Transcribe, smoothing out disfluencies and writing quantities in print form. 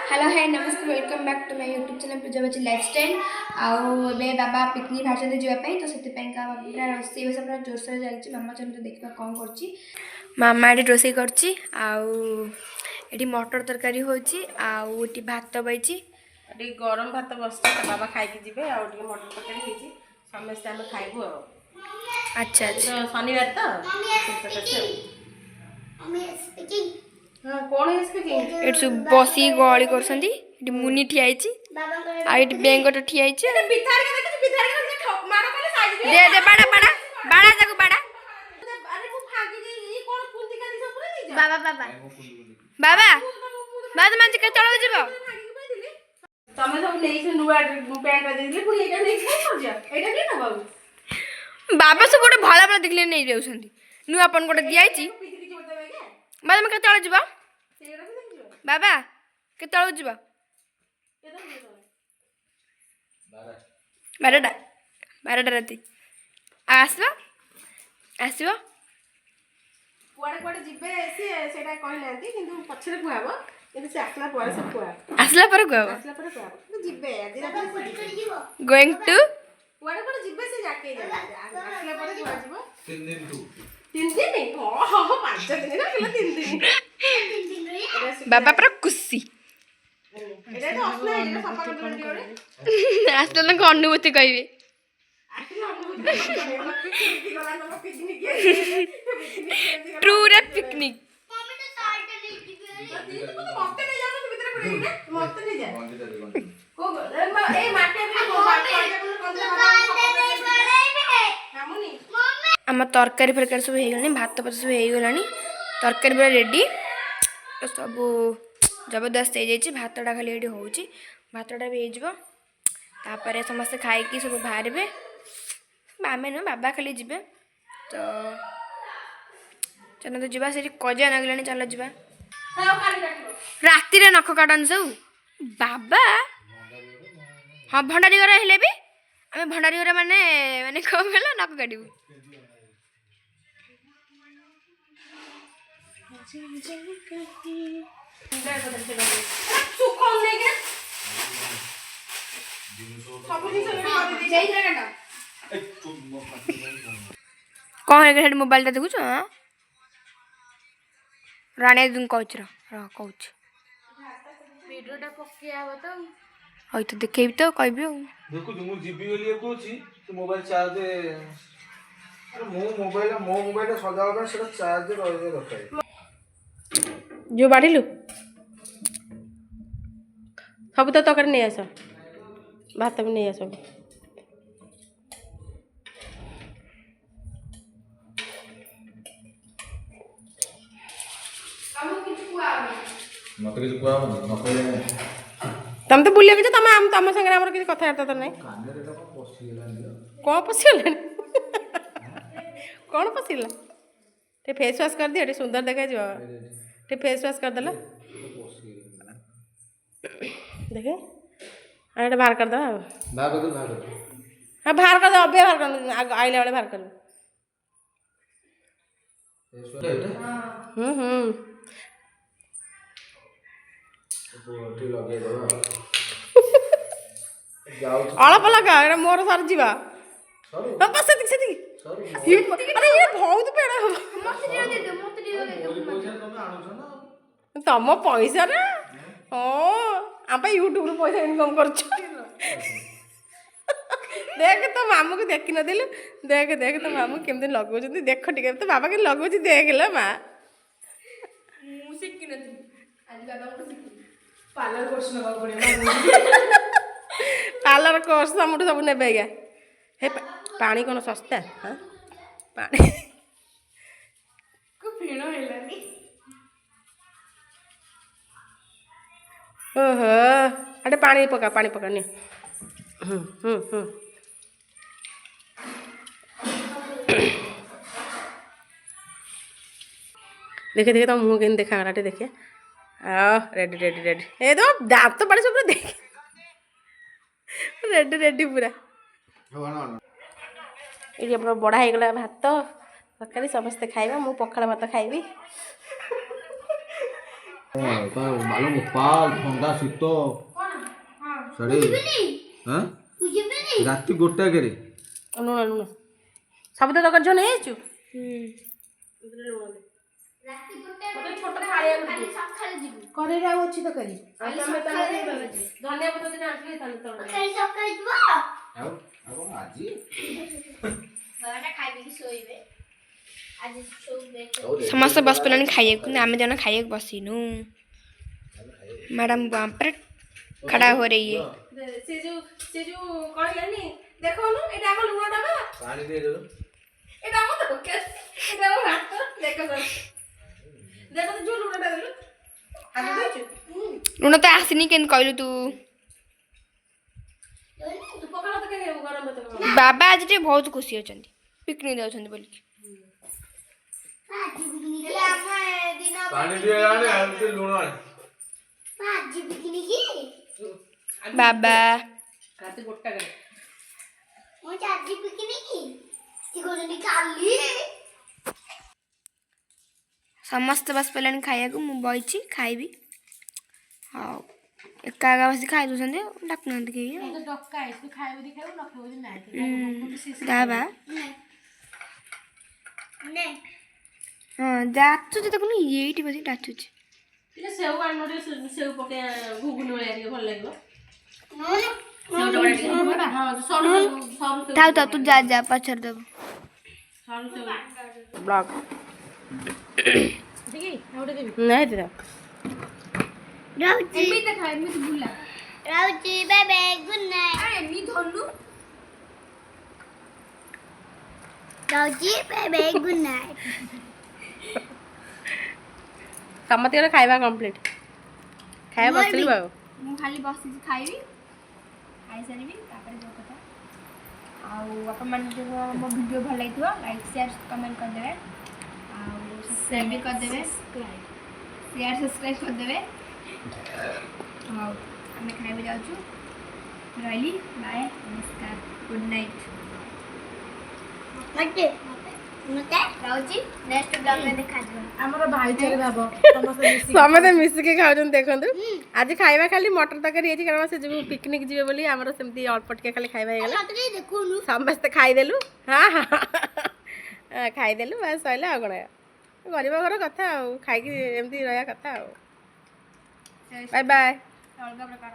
Hello है नमस्ते welcome back to my YouTube channel पूजाबाची लाइफस्टाइल आउ बे बाबा पिकनिक भाषण जावाई तो से पूरा रोषे बस पूरा जोरसोर चलती मामा चलते देखा कौन कर मामा ये रोषे कर मटर तरकारी होती भात बची गरम भात बस बाबा खाई जीवे मटर तरकारी समस्ते आम खाइबू। अच्छा अच्छा शनिवार कौन ये बसी गहली कर मुनि ठियाई बेंगट ठियाई दे दे बाड़ा बाड़ा बाड़ा जाको बाड़ा बाबा बाबा बाबा बाद मांझ के तळो जीव तमे सब नेई नुआ पैंट देले पुनी एटा नेई खाइ एटा के न बाबू बाबा सब गोटे भला भला देखले नहीं जाउछंती नुआ अपन गोटे दियाइची बाद में के तळो जीव बाबा के तळो जीव 12टा राती आसवा आसवा कुआडे कुआडे जिबे सेटा कहि नांती किंतु पछरे कुआबो किंतु से आसला पर सब कुआबो आसला पर कुआबो जिबे आदि रात गोइंग टू कुआडे कुआडे जिबे से जाके आसला पर कुआ जिबो 3 दिन हो 5 दिन ना केला 3 दिन बाबा पर खुशी एटा तो असला एटा सफा कर देले ओरे आसला को अनुभूति कहबे ट्रू रे पिकनिक आम तरकारी फरकारी सब हो भात भात सब हो गला तरकारी पूरा रेडी तो सब जबरदस्त हो जाए भातटा खाली ये हो भातटा भी होपर समस्ते खाई सब बाहर आमे नुह बाबा खाली जी तो चल तो जा से कजा नागिलानी चल जा राति नख काटन सब बाबा हाँ भंडारी घर हेले भी आम भंडारी घर माने माने कौन कहला नख काटू कौन है मोबाइल देखुच राणी दिन कौच कौच वीडियोटा पकेया तो हई तो देखेबी तो कहबी देखु मु जीबी बोली कहूची तो मोबाइल चार्ज अरे मो मोबाइल सदा बेला सेटा चार्ज रहबे दरकार जो बाढ़िलु सब तो तकर नहीं आस भात भी नहीं आस मत किछ कुआ न कहले तुम तो बुलिया के तुम आम तुम संगे हमर किछ कथा तो नहीं काने रे को पसी गेला कौन पसिला कौन पसिला ते फेस वॉश कर दिया सुंदर देखा जी ते फेस वॉश कर देला देखे अरे बाहर कर दो हाँ बाहर कर दो अबे बाहर कर आइले वाले बाहर कर अल्प लगा मोर सर जीवा बस अरे ये बहुत पेड़ तुम पैसा ना हाँ आप यूट्यूब पैसा इनकम कर देख तो मामू को देखी न देख देख तो मामू केमती लगो देख टे तो बाबा के लगो देख ला माँ पार्लर कोर्स तुम सब ने हे पानी कौन सस्ता हाँ पानी ओहो अरे पानी पका नहीं देखे देखे तो मुँह के देखा गला देखे रेडी रेडी रेडी ए तो दाँत तो बड़े सब देखे रेडी रेडी पूरा ये बड़ा हो गला भात तरकारी समस्ते खाइबा मु पखाल भात खाइबी ବାଲ ଗୋପାଳ ଥଣ୍ଡା ଶୀତ ସାଡେ ରାତି ଗୋଟାକରେ ଲୁଣ ଲୁଣ ସବୁ ତ ଦରକାର ଝିଅ ନେଇଯାଇଛୁ ଛୋଟ କରେଇରେ ଆଉ ଅଛି ତରକାରୀ ଧନିଆ ପତ୍ର ଦିନ ଆସିଲେ ଆଉ ଆଜି ସମସ୍ତେ ବସି ପଡ଼ିଲେଣି ଖାଇବାକୁ କିନ୍ତୁ ଆମେ ଜଣ ଖାଇବାକୁ ବସିନୁ ମ୍ୟାଡ଼ାମ वहाँ पर खड़ा हो रही है ସେ ଯୋଉ କହିଲାନି ଦେଖୁନୁ ଏଇଟା ଆମ ଲୁଣ ଡବା ପାଣି ଦେଇଦେଲୁ ଏଇଟା ଆମ ତରକାରୀ ଏଇଟା ଆମ ଭାତ ଦେଖ ଦେଖ ତ ଯୋଉ ଲୁଣଟା ଦେଲୁ ଆଜି ଦେଇଛୁ ଲୁଣ ତ ଆସିନି କେମିତି କହିଲୁ ତୁ ତୁ ପଖାଳ ତ ଖାଇବୁ ଗରମ ଭାତ ଖାଇବୁ ବାବା ଆଜି ଟିକେ ବହୁତ ଖୁସି ଅଛନ୍ତି ପିକନିକ୍ ଯାଉଛନ୍ତି ବୋଲିକି ପାଣି ଟିକେ ଆଣେ ଆଉ ଟିକେ ଲୁଣ ଆଣେ ବାବା ରାତି ଗୋଟା କରେ ସମସ୍ତେ ବସି ପଡ଼ିଲେଣି ଖାଇବାକୁ ମୁଁ ବଇଛି ଖାଇବି ହଉ ଏକା ଏକା ବସି ଖାଇ ଦେଉଛନ୍ତି ଡାକୁନାହାନ୍ତି କେହି ଡକା ତୁ ଖାଇବୁ ଯଦି ଖାଇବୁ ନ ଖାଇବୁ ଯଦି ନାହିଁ ବାବା ହଁ ଡାଚୁଛି ଦେଖୁନୁ ଏଇଠି ବସିକି ଡାଚୁଛି ଟିକେ ସେଉ ଆଣିବ ଟିକେ ସେଉ ପକେଇ ଘୁଗୁନି ଭଳିଆ ଟିକେ ଭଲ ଲାଗିବ ଥାଉ ଥାଉ ତୁ ଯା ଯା ପଛରେ ଦେବୁ ବ୍ଲଗ ନାଇଁ ତ ସମସ୍ତଙ୍କର ଖାଇବା କମ୍ପ୍ଲିଟ୍ ଖାଇବା ବସିଲୁ ଆଉ ମୁଁ ଖାଲି ବସିଛି ଖାଇବି ଖାଇସାରିବି ତାପରେ ଯେଉଁ କଥା ଆଉ ଆପଣମାନେ ଯେଉଁ ମୋ ଭିଡ଼ିଓ ଭଲ ଲାଗିଥିବ ଲାଇକ୍ ସେୟାର କମେଣ୍ଟ କରିଦେବେ ଆଉ ସବସ୍କ୍ରାଇବ୍ ବି କରିଦେବେ ସେୟାର ସବସ୍କ୍ରାଇବ୍ କରିଦେବେ ହଉ ଆମେ ଖାଇବା ଯାଉଛୁ ରହିଲି ବାଏ ନମସ୍କାର ଗୁଡ୍ ନାଇଟ୍ ଆମର ଭାଇଚାରା ଭାବ ସମସ୍ତେ ମିଶିକି ଖାଉଛନ୍ତି ଦେଖନ୍ତୁ ଆଜି ଖାଇବା ଖାଲି ମଟର ତରକାରୀ ହେଇଛି କାରଣ ସେ ଯୋଉ ପିକନିକ୍ ଯିବେ ବୋଲି ଆମର ସେମିତି ଅଳ୍ପ ଟିକେ ଖାଲି ଖାଇବା ହେଇଗଲା ସମସ୍ତେ ଖାଇଦେଲୁ ହଁ ଖାଇଦେଲୁ ବାସ୍ ସଇଲା ଆଉ କ'ଣ ଗରିବ ଘର କଥା ଆଉ ଖାଇକି ଏମିତି ରହିବା କଥା ଆଉ ବାଏ ବାଏ ଅଲଗା ପ୍ରକାର